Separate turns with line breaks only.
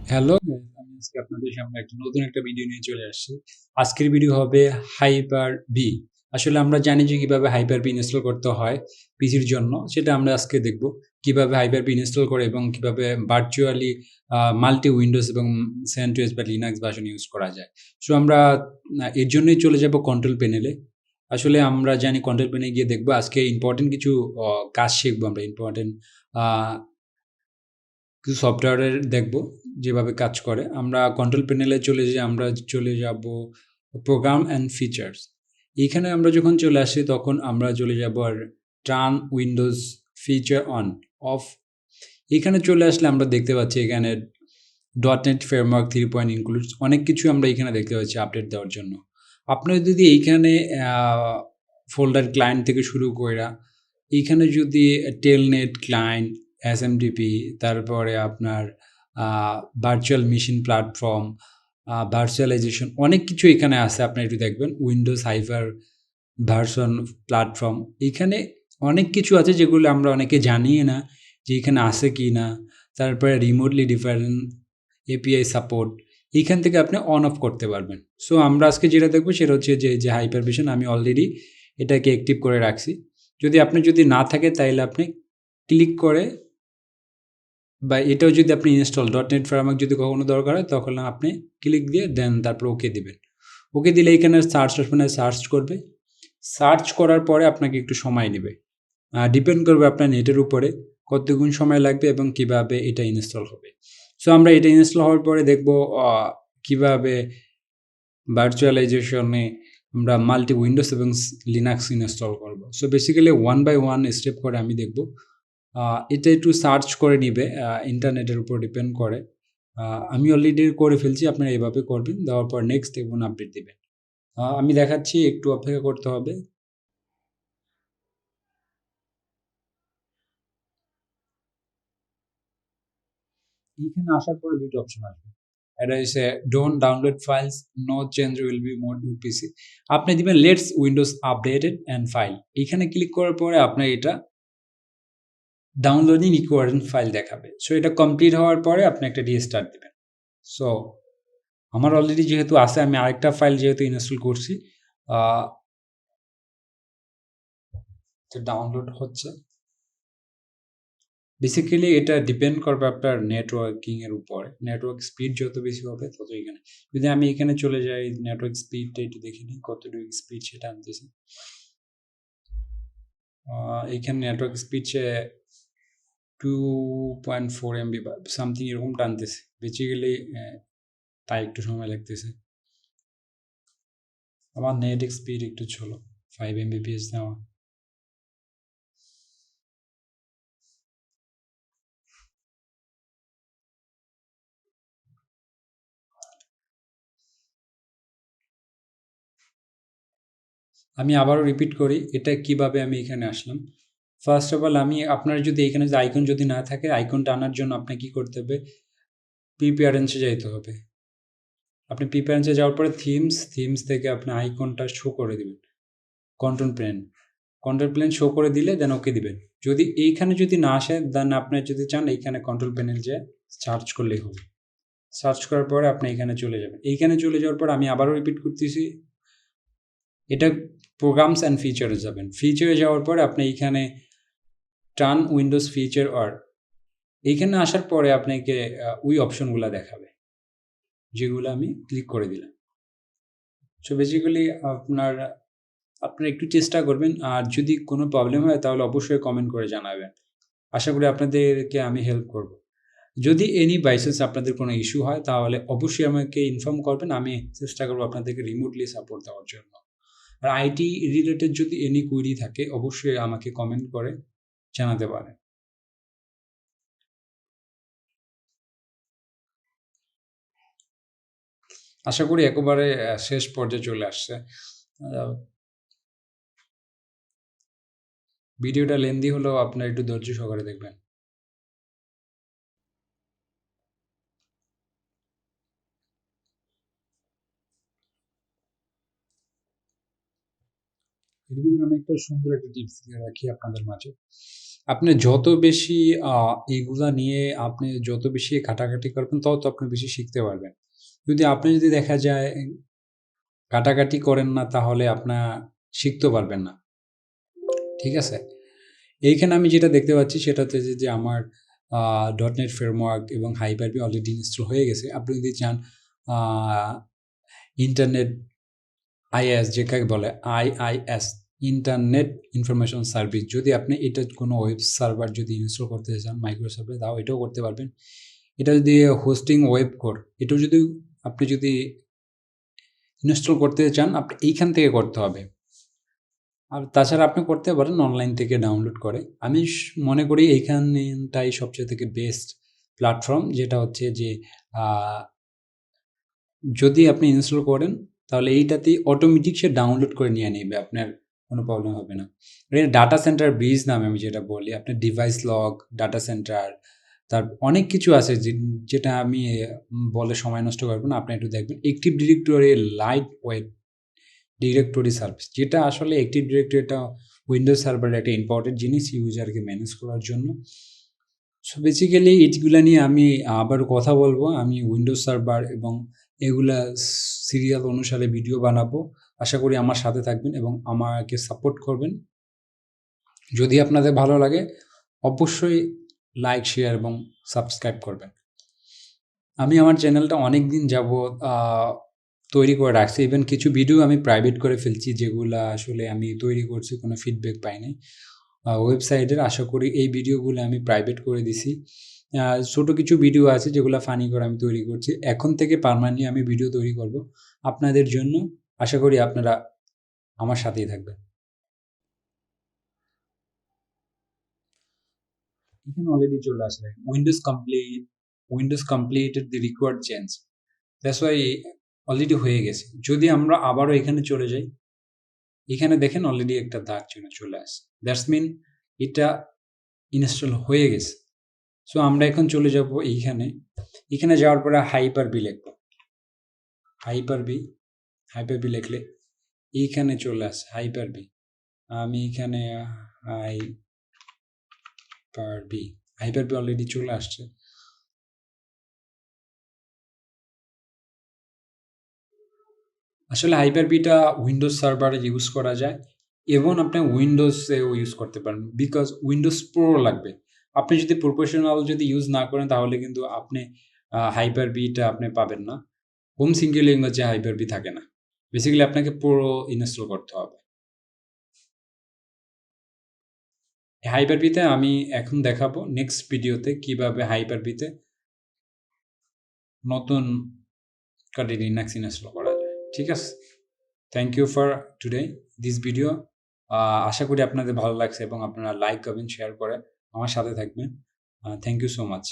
Hello guys, আমি আজকে আপনাদের সামনে একটা নতুন একটা ভিডিও নিয়ে চলে আসছি। আজকের ভিডিও হবে হাইপার বি। আসলে আমরা জানি যে কিভাবে হাইপার বি ইনস্টল করতে হয় পিসির জন্য, সেটা আমরা আজকে দেখব। কিভাবে হাইপার বি ইনস্টল করে এবং কিভাবে ভার্চুয়ালি মাল্টি উইন্ডোজ এবং সেন্টোস বা লিনাক্স ভার্সন ইউজ করা যায়। সো আমরা এর জন্যই চলে যাব কন্ট্রোল প্যানেলে। আসলে আমরা জানি কন্ট্রোল প্যানেলে গিয়ে দেখবো আজকে ইম্পর্টেন্ট কিছু কাজ শিখবো আমরা, ইম্পর্টেন্ট কিছু সফটওয়্যারের দেখব যেভাবে কাজ করে। আমরা কন্ট্রোল প্যানেলে আমরা চলে যাব প্রোগ্রাম অ্যান্ড ফিচার্স। এইখানে আমরা যখন চলে আসি তখন আমরা চলে যাব আর turn Windows feature on off. এখানে চলে আসলে আমরা দেখতে পাচ্ছি এখানে .NET ফ্রেমওয়ার্ক 3 ইনক্লুডস অনেক কিছু আমরা এখানে দেখতে পাচ্ছি আপডেট দেওয়ার জন্য। আপনার যদি এইখানে ফোল্ডার ক্লায়েন্ট থেকে শুরু কইরা এইখানে যদি টেলনেট ক্লায়েন্ট, এসএমটিপি, তারপরে আপনার ভার্চুয়াল মেশিন প্ল্যাটফর্ম, ভার্চুয়ালাইজেশন অনেক কিছু এখানে আছে। আপনি একটু দেখবেন উইন্ডোজ হাইপার ভার্সন প্ল্যাটফর্ম। এইখানে অনেক কিছু আছে যেগুলো আমরা অনেকে জানিই না যে এখানে আছে কি না। তারপরে রিমোটলি ডিফারেন্ট এপিআই সাপোর্ট এইখান থেকে আপনি অন অফ করতে পারবেন। সো আমরা আজকে যেটা দেখবো সেটা হচ্ছে যে হাইপার ভিশন আমি অলরেডি এটাকে অ্যাক্টিভ করে রাখছি। যদি না থাকে তাইলে আপনি ক্লিক করে বা এটাও যদি আপনি ইনস্টল .NET ফ্রেমওয়ার্ক যদি কখনো দরকার হয় তখন আপনি ক্লিক দিয়ে দেন তারপর ওকে দিবেন। ওকে দিলে এখানে সার্চ অপশনে সার্চ করবে। সার্চ করার পরে আপনাকে একটু সময় নেবে। ডিপেন্ড করবে আপনার নেটের উপরে কতক্ষণ সময় লাগবে এবং কিভাবে এটা ইনস্টল হবে। সো আমরা এটা ইনস্টল হওয়ার পরে দেখব কিভাবে ভার্চুয়ালাইজেশনে আমরা মাল্টি উইন্ডোজ এবং লিনাক্স ইনস্টল করব। So basically one by one step করে আমি দেখব। এটা একটু সার্চ করে নিবে, ইন্টারনেটের উপর ডিপেন্ড করে। আমি অলরেডি করে ফেলছি, আপনারা এভাবে করবেন, দেওয়ার পর নেক্সট এবং আপডেট দিবেন। আমি দেখাচ্ছি, একটু অপেক্ষা করতে হবে। এখানে আসার পরে দুটো অপশন আসবে। এটা হচ্ছে don't download files, no change will be mode UPC. আপনি দিবেন let's Windows updated and file. এখানে ক্লিক করার পরে আপনার এটা ডাউনলোডিং রিকোয়ার্ড ফাইল দেখাবে। সো এটা কমপ্লিট হওয়ার পরে আপনি একটা রিস্টার্ট দিবেন। সো আমার অলরেডি যেহেতু আছে, আমি আরেকটা ফাইল যেহেতু ইনস্টল করছি, ডাউনলোড হচ্ছে। বেসিক্যালি এটা ডিপেন্ড করবে আপনার নেটওয়ার্কিং এর উপরে। নেটওয়ার্ক স্পিড যত বেশি হবে তত এখানে, যদি আমি এখানে চলে যাই নেটওয়ার্ক স্পিডটা একটু দেখে নিই কতটুকু স্পিড সেটা আনতেছে। এখানে নেটওয়ার্ক স্পিড সে 2.4 MB বা সামথিং এরকম টানতেছে। বেসিক্যালি তাই একটু সময় লাগতেছে। আমার নেট স্পিড একটু ছিল 5 Mbps নেওয়া। আমি আবারও রিপিট করি এটা কিভাবে আমি এখানে আসলাম। ফার্স্ট অফ অল আমি আপনার যদি এখানে যে আইকন যদি না থাকে, আইকনটা আনার জন্য আপনাকে কি করতে হবে, প্রিপেয়ারেন্সে যাইতে হবে। আপনি প্রিপেয়ারেন্সে যাওয়ার পরে থিমস থেকে আপনি আইকনটা শো করে দিবেন। কন্ট্রোল প্লেন শো করে দিলে দেন ওকে দিবেন। যদি এইখানে যদি না আসে দেন আপনি যদি চান এইখানে কন্ট্রোল প্যানেল যে সার্চ করলেই হবে। সার্চ করার পরে আপনি এখানে চলে যাবেন। এইখানে চলে যাওয়ার পর আমি আবারও রিপিট করতেছি, এটা প্রোগ্রামস অ্যান্ড ফিচারে যাবেন। ফিচারে যাওয়ার পর আপনি এইখানে টার্ন উইন্ডোজ ফিচার অর, এইখানে আসার পরে আপনাকে ওই অপশনগুলো দেখাবে যেগুলো আমি ক্লিক করে দিলাম। সো বেসিক্যালি আপনারা একটু চেষ্টা করবেন, আর যদি কোনো প্রবলেম হয় তাহলে অবশ্যই কমেন্ট করে জানাবেন। আশা করি আপনাদেরকে আমি হেল্প করব। যদি এনি বাইচান্স আপনাদের কোনো ইস্যু হয় তাহলে অবশ্যই আমাকে ইনফর্ম করবেন, আমি চেষ্টা করবো আপনাদেরকে রিমোটলি সাপোর্ট দেওয়ার জন্য। আর আইটি রিলেটেড যদি এনি কুইরি থাকে অবশ্যই আমাকে কমেন্ট করে জানাতে পারেন। আশা করি একেবারে শেষ পর্যায়ে চলে আসছে। ভিডিওটা লেন্দি হলেও আপনারা একটু ধৈর্য সহকারে দেখবেন। এর ভিতরে আমি একটা সুন্দর একটা টিপস দিয়ে রাখি আপনাদের মাঝে। আপনি যত বেশি এগুলা নিয়ে আপনি যত বেশি ঘাটাঘাটি করবেন তত আপনি বেশি শিখতে পারবেন। যদি দেখা যায় ঘাটাঘাটি করেন না তাহলে আপনার শিখতেও পারবেন না। ঠিক আছে? এইখানে আমি যেটা দেখতে পাচ্ছি সেটা হচ্ছে যে আমার .NET ফ্রেমওয়ার্ক এবং Hyper-V অলরেডি ইনস্টল হয়ে গেছে। আপনি যদি চান আ ইন্টারনেট আইএস যেটাকে বলে আইআইএস ইন্টারনেট ইনফরমেশন সার্ভিস, যদি আপনি এটা কোনো ওয়েব সার্ভার যদি ইনস্টল করতে চান মাইক্রোসফটে, তাও এটাও করতে পারবেন। এটা যদি হোস্টিং ওয়েব কোর এটাও যদি আপনি যদি ইনস্টল করতে চান আপনি এইখান থেকে করতে হবে। আর তাছাড়া আপনি করতে পারেন অনলাইন থেকে ডাউনলোড করে। আমি মনে করি এইখানটাই সবচেয়ে থেকে বেস্ট প্ল্যাটফর্ম, যেটা হচ্ছে যে যদি আপনি ইনস্টল করেন তাহলে এইটাতেই অটোমেটিক সে ডাউনলোড করে নিয়ে নেবে, আপনার কোনো প্রবলেম হবে না। ডাটা সেন্টার ব্রিজ নামে আমি যেটা বলি, আপনার ডিভাইস লগ, ডাটা সেন্টার, তার অনেক কিছু আছে যেটা আমি বলে সময় নষ্ট করবো না, আপনি একটু দেখবেন। Active directory light weight directory service, যেটা আসলে অ্যাক্টিভ ডিরেক্টরিটা উইন্ডোজ সার্ভারের একটা ইম্পর্টেন্ট জিনিস ইউজারকে ম্যানেজ করার জন্য। সো বেসিক্যালি এইগুলা নিয়ে আমি আবারও কথা বলবো। আমি উইন্ডোজ সার্ভার এবং এগুলা সিরিয়াল অনুসারে ভিডিও বানাবো। আশা করি আমার সাথে থাকবেন এবং আমাকে সাপোর্ট করবেন। যদি আপনাদের ভালো লাগে অবশ্যই লাইক, শেয়ার এবং সাবস্ক্রাইব করবেন। আমি আমার চ্যানেলটা অনেক দিন যাবৎ তৈরি করে রাখছি। ইভেন কিছু ভিডিও আমি প্রাইভেট করে ফেলছি, যেগুলা আসলে আমি তৈরি করছি কোনো ফিডব্যাক পাই নাই ওয়েবসাইটের। আশা করি এই ভিডিওগুলো আমি প্রাইভেট করে দিছি। ছোটো কিছু ভিডিও আছে যেগুলো ফানি করে আমি তৈরি করছি। এখন থেকে পার্মানেন্টলি আমি ভিডিও তৈরি করব আপনাদের জন্য। আশা করি আপনারা আমার সাথেই থাকবেন। এখানে অলরেডি চলে আসলে Windows completed the required change, that's why already হয়ে গেছে। যদি আমরা আবারও এখানে চলে যাই, এখানে দেখেন অলরেডি একটা দাগ চিহ্ন চলে আসে, দ্যাটস মিন এটা ইনস্টল হয়ে গেছে। সো আমরা এখন চলে যাব এইখানে। এখানে যাওয়ার পরে Hyper-V লিখব। Hyper-V লিখলে এইখানে চলে আসে Hyper-V। আমি এখানে Hyper-V অলরেডি চলে আসছে। আসলে Hyper-Vটা উইন্ডোজ সার্ভারে ইউজ করা যায় এবং আপনি উইন্ডোজেও ইউজ করতে পারেন, বিকজ উইন্ডোজ প্রো লাগবে। আপনি যদি প্রফেশনাল যদি ইউজ না করেন তাহলে কিন্তু আপনি Hyper-Vটা আপনি পাবেন না। হোম সিঙ্গেল ল্যাঙ্গুয়েজে Hyper-V থাকে না। বেসিক্যালি আপনাকে প্রো ইনস্টল করতে হবে। Hyper-Vতে আমি এখন দেখাবো নেক্সট ভিডিওতে কিভাবে Hyper-Vতে নতুন করে লিনাক্স ইনস্টল করা যায়। ঠিক আছে? Thank you for today this video. আশা করি আপনাদের ভালো লাগছে এবং আপনারা লাইক করবেন, শেয়ার করে আমার সাথে থাকবেন। Thank you so much.